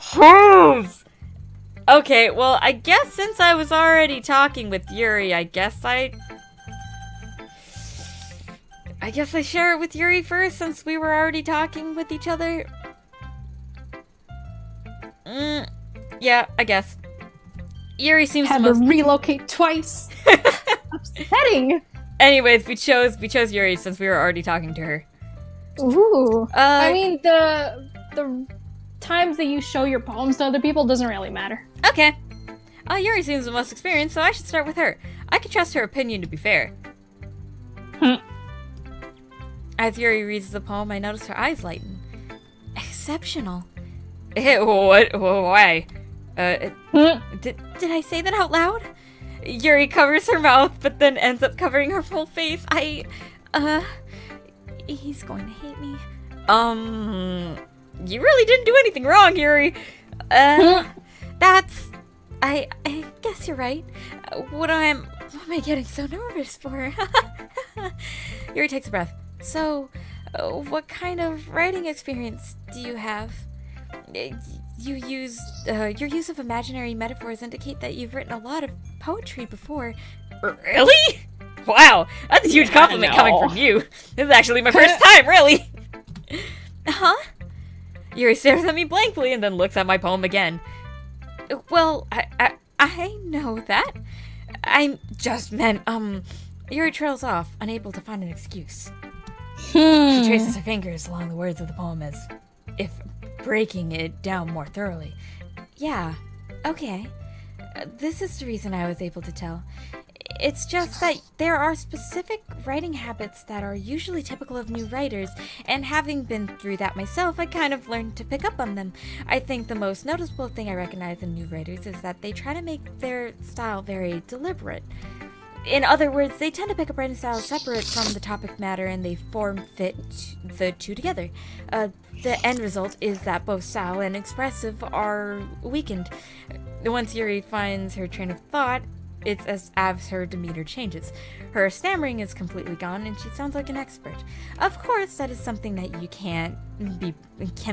cruise! Okay, well, I guess since I was already talking with Yuri, I guess I share it with Yuri first since we were already talking with each other. Yeah, I guess. Yuri seems Had to relocate twice. Upsetting. Anyways, we chose Yuri since we were already talking to her. Ooh. I mean, the times that you show your poems to other people doesn't really matter. Okay. Yuri seems the most experienced, so I should start with her. I can trust her opinion to be fair. As Yuri reads the poem, I notice her eyes lighten. Exceptional. What? Why? Did I say that out loud? Yuri covers her mouth, but then ends up covering her whole face. He's going to hate me. You really didn't do anything wrong, Yuri. I guess you're right. What am I getting so nervous for? Yuri takes a breath. So, what kind of writing experience do you have? Your use of imaginary metaphors indicate that you've written a lot of poetry before. Really? Wow, that's a huge compliment coming from you. This is actually my first time, really. Huh? Yuri stares at me blankly and then looks at my poem again. Well, I know that. I just meant, Yuri trails off, unable to find an excuse. She traces her fingers along the words of the poem as if breaking it down more thoroughly. Yeah, okay. This is the reason I was able to tell. It's just that there are specific writing habits that are usually typical of new writers, and having been through that myself, I kind of learned to pick up on them. I think the most noticeable thing I recognize in new writers is that they try to make their style very deliberate. In other words, they tend to pick up writing styles separate from the topic matter, and they fit the two together. The end result is that both style and expressive are weakened. Once Yuri finds her train of thought, it's as her demeanor changes. Her stammering is completely gone, and she sounds like an expert. Of course, that is something that you can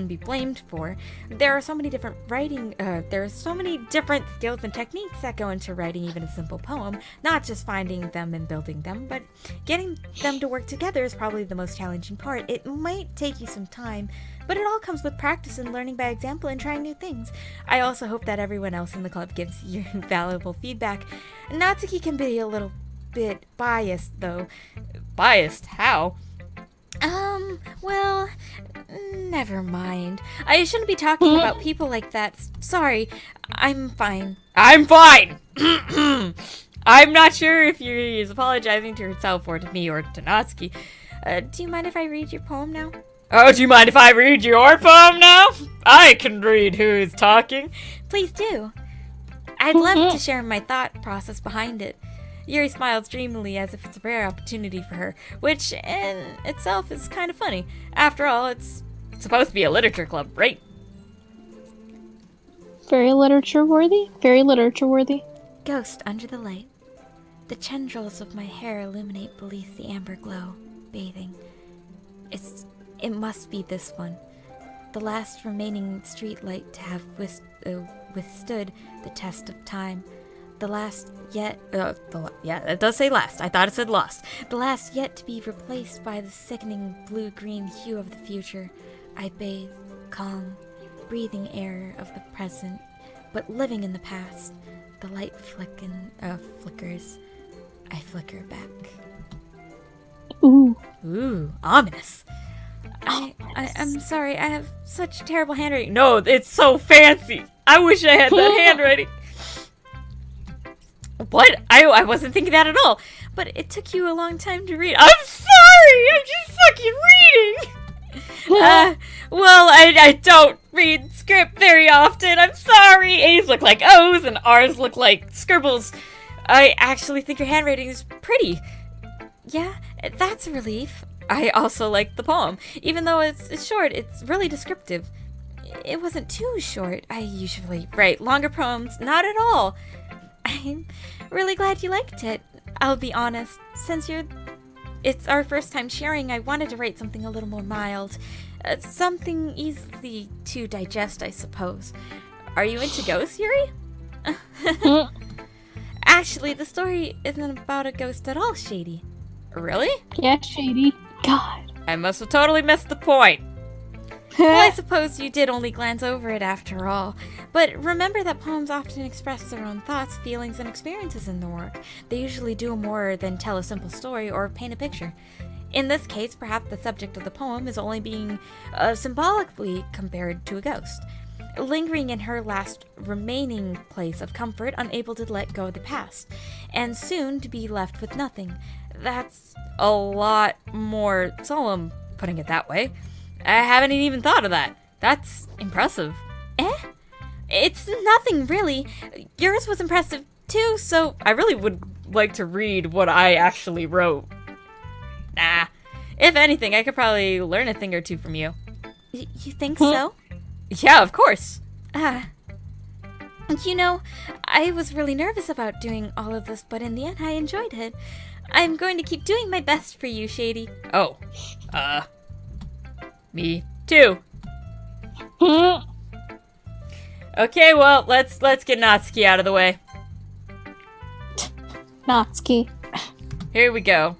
be blamed for. There are so many different skills and techniques that go into writing even a simple poem. Not just finding them and building them, but getting them to work together is probably the most challenging part. It might take you some time, but it all comes with practice and learning by example and trying new things. I also hope that everyone else in the club gives you valuable feedback. Natsuki can be a little bit biased, though. Biased? How? Well, never mind. I shouldn't be talking about people like that. Sorry, I'm fine. I'm fine! I'm not sure if Yuri is apologizing to herself or to me or to Natsuki. Do you mind if I read your poem now? Oh, do you mind if I read your poem now? I can read who's talking. Please do. I'd love to share my thought process behind it. Yuri smiles dreamily as if it's a rare opportunity for her, which in itself is kind of funny. After all, it's supposed to be a literature club, right? Very literature-worthy? Very literature-worthy. Ghost under the light. The tendrils of my hair illuminate beneath the amber glow, bathing. It must be this one. The last remaining street light to have withstood the test of time. The last yet... yeah, it does say last. I thought it said lost. The last yet to be replaced by the sickening blue-green hue of the future. I bathe, calm, breathing air of the present, but living in the past. The light flickers. I flicker back. Ooh, ominous. I'm sorry, I have such terrible handwriting. No, it's so fancy. I wish I had that handwriting. What? I wasn't thinking that at all. But it took you a long time to read. I'm sorry! I'm just fucking reading! Well, I don't read script very often. I'm sorry. A's look like O's and R's look like scribbles. I actually think your handwriting is pretty. Yeah, that's a relief. I also like the poem. Even though it's short, it's really descriptive. It wasn't too short. I usually write longer poems. Not at all. I'm really glad you liked it. I'll be honest, since you're it's our first time sharing, I wanted to write something a little more mild. Something easily to digest, I suppose. Are you into ghosts, Yuri? Actually, the story isn't about a ghost at all, Shady. Really? Yeah, Shady. God. I must have totally missed the point. Well, I suppose you did only glance over it after all. But remember that poems often express their own thoughts, feelings, and experiences in their work. They usually do more than tell a simple story or paint a picture. In this case, perhaps the subject of the poem is only being symbolically compared to a ghost, lingering in her last remaining place of comfort, unable to let go of the past, and soon to be left with nothing. That's a lot more solemn, putting it that way. I haven't even thought of that. That's impressive. It's nothing, really. Yours was impressive, too, so I really would like to read what I actually wrote. Nah. If anything, I could probably learn a thing or two from you. You think so? Yeah, of course. You know, I was really nervous about doing all of this, but in the end, I enjoyed it. I'm going to keep doing my best for you, Shady. Oh, me too. Okay, well, let's get Natsuki out of the way. Natsuki. Here we go.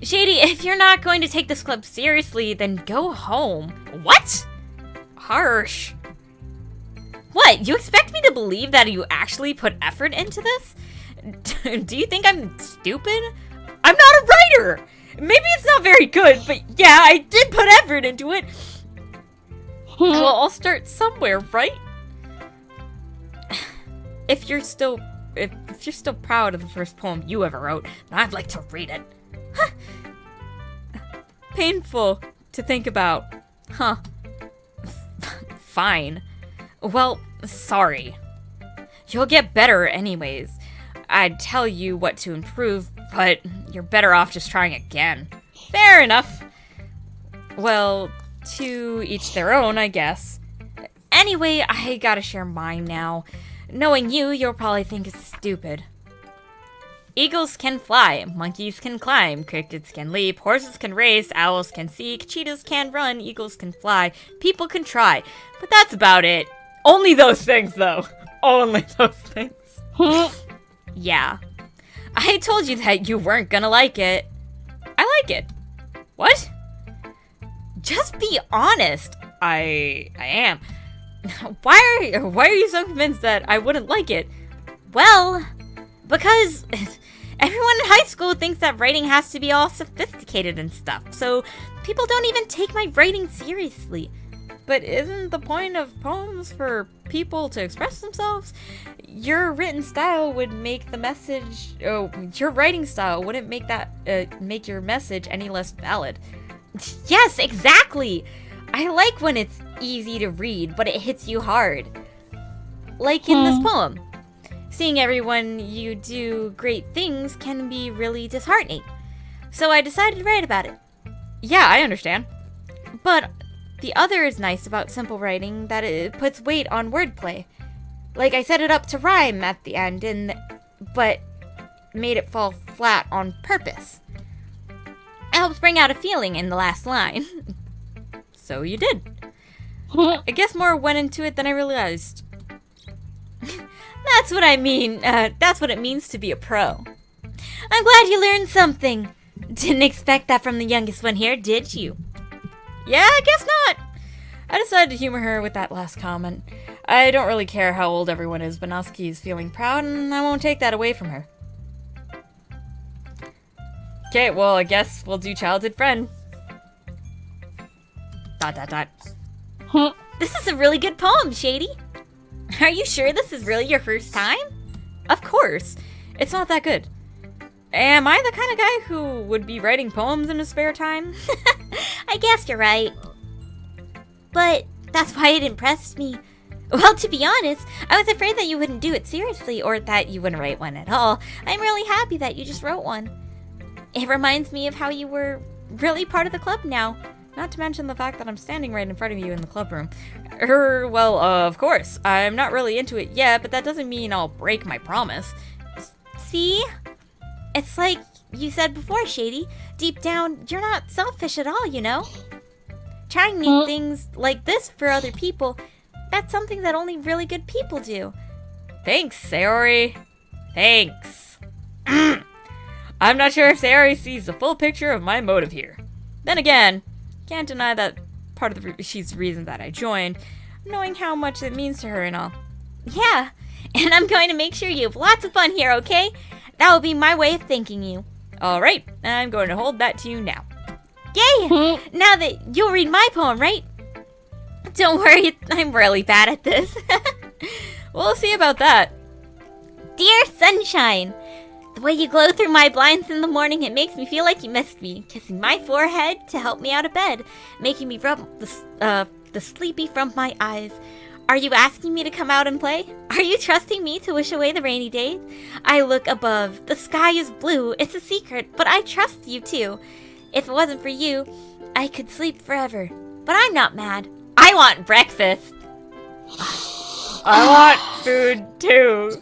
Shady, if you're not going to take this club seriously, then go home. What? Harsh. What? You expect me to believe that you actually put effort into this? Do you think I'm stupid? I'm not a writer! Maybe it's not very good, but yeah, I did put effort into it. Well, I'll start somewhere, right? If you're still proud of the first poem you ever wrote, I'd like to read it. Painful to think about. Huh. Fine. Well, sorry. You'll get better anyways. I'd tell you what to improve, but you're better off just trying again. Fair enough. Well, to each their own, I guess. Anyway, I gotta share mine now. Knowing you, you'll probably think it's stupid. Eagles can fly, monkeys can climb, crickets can leap, horses can race, owls can seek, cheetahs can run, eagles can fly, people can try. But that's about it. Only those things, though. Only those things. Yeah. I told you that you weren't gonna like it. I like it. What? Just be honest. I am. Why are you so convinced that I wouldn't like it? Well, because everyone in high school thinks that writing has to be all sophisticated and stuff, so people don't even take my writing seriously. But isn't the point of poems for people to express themselves? Your written style would make the message... Oh, your writing style wouldn't make that make your message any less valid. Yes, exactly! I like when it's easy to read, but it hits you hard. Like in this poem. Seeing everyone you do great things can be really disheartening. So I decided to write about it. Yeah, I understand. But the other is nice about simple writing, that it puts weight on wordplay. Like I set it up to rhyme at the end, but made it fall flat on purpose. It helps bring out a feeling in the last line. So you did. I guess more went into it than I realized. That's what I mean. That's what it means to be a pro. I'm glad you learned something. Didn't expect that from the youngest one here, did you? Yeah, I guess not. I decided to humor her with that last comment. I don't really care how old everyone is, but Natsuki is feeling proud, and I won't take that away from her. Okay, well, I guess we'll do childhood friend. ... This is a really good poem, Shady. Are you sure this is really your first time? Of course. It's not that good. Am I the kind of guy who would be writing poems in his spare time? I guess you're right. But that's why it impressed me. Well, to be honest, I was afraid that you wouldn't do it seriously or that you wouldn't write one at all. I'm really happy that you just wrote one. It reminds me of how you were really part of the club now. Not to mention the fact that I'm standing right in front of you in the club room. Well, of course. I'm not really into it yet, but that doesn't mean I'll break my promise. See? It's like you said before, Shady. Deep down, you're not selfish at all, you know? Trying neat things like this for other people, that's something that only really good people do. Thanks, Sayori. Thanks. I'm not sure if Sayori sees the full picture of my motive here. Then again, can't deny that part of she's the reason that I joined, knowing how much it means to her and all. Yeah, and I'm going to make sure you have lots of fun here, okay? That will be my way of thanking you. Alright, I'm going to hold that to you now. Yay! Now that you'll read my poem, right? Don't worry, I'm really bad at this. We'll see about that. Dear Sunshine, the way you glow through my blinds in the morning, it makes me feel like you missed me, kissing my forehead to help me out of bed, making me rub the sleepy from my eyes. Are you asking me to come out and play? Are you trusting me to wish away the rainy days? I look above. The sky is blue. It's a secret, but I trust you too. If it wasn't for you, I could sleep forever. But I'm not mad. I want breakfast. I want food too.